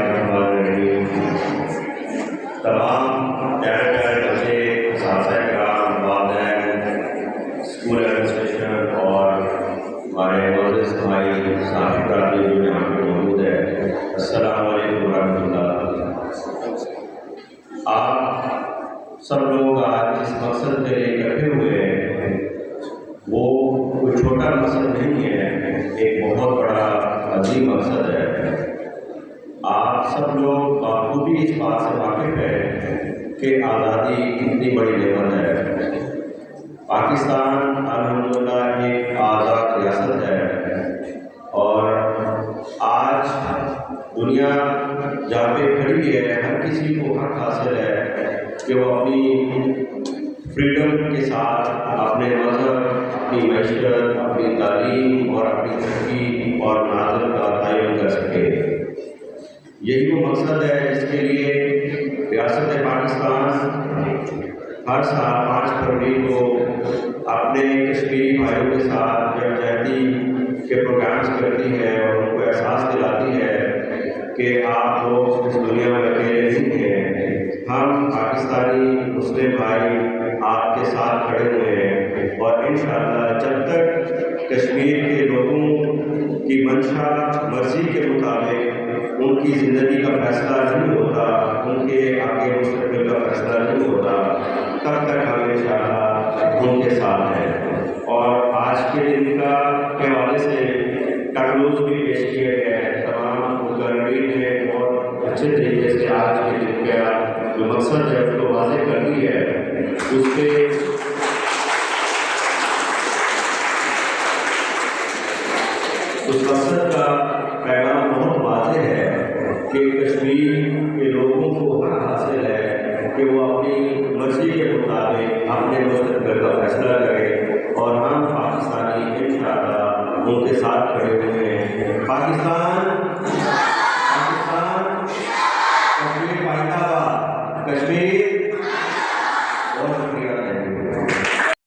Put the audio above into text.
Bismillahirrahmanirrahim. तमाम प्यारे प्यारे बच्चे, साथी कराम, वालिदैन, स्कूल एडमिनिस्ट्रेशन और हमारे मोअज़्ज़िज़ भाई साथी कराम जो यहाँ पे मौजूद है, अस्सलामु अलैकुम वरहमतुल्लाह। आप सब लोग आज जिस मकसद के लिए इकट्ठे हुए हैं वो कोई छोटा मकसद नहीं है, एक बहुत बड़ा अजीम मकसद है। आप सब लोग बखूबी इस बात से वाकिफ़ हैं कि आज़ादी कितनी बड़ी नेमत है। पाकिस्तान अल्हम्दुलिल्लाह एक आज़ाद रियासत है और आज दुनिया जहाँ पे खड़ी है हर किसी को हक हासिल है कि वो अपनी फ्रीडम के साथ अपने मज़हब, अपनी मैशत, अपनी तालीम और अपनी तरक्की और नाज़र का तयन कर सके। यही वो मकसद है जिसके लिए रियासत पाकिस्तान हर साल 5 फरवरी को अपने कश्मीरी भाइयों के साथ यकजहती के प्रोग्राम्स करती है और उनको एहसास दिलाती है कि आप लोग इस दुनिया में अकेले नहीं हैं। हम पाकिस्तानी मुस्लिम भाई आपके साथ खड़े हुए हैं और इंशाअल्लाह जब तक कश्मीर के लोगों की मंशा मर्जी के मुताबिक उनकी ज़िंदगी का फैसला नहीं होता, उनके आगे मुस्तक़बिल का फैसला नहीं होता, तब तक हम इंशाअल्लाह उनके साथ हैं। और आज के दिन के हवाले से टकलूज़ भी पेश किए गए हैं। तमाम मुकर्रीरीन ने बहुत अच्छे तरीके से आज के दिन का जो मकसद है उसको वाज़ेह कर दी है। उसके उस मकसद का पैगाम बहुत वाज़ेह है कि कश्मीर के लोगों को हक हासिल है कि वो अपनी मर्ज़ी के मुताबिक अपने मुस्तक़बिल का फैसला करें और हम पाकिस्तानी इंशाअल्लाह उनके साथ खड़े हुए हैं। पाकिस्तान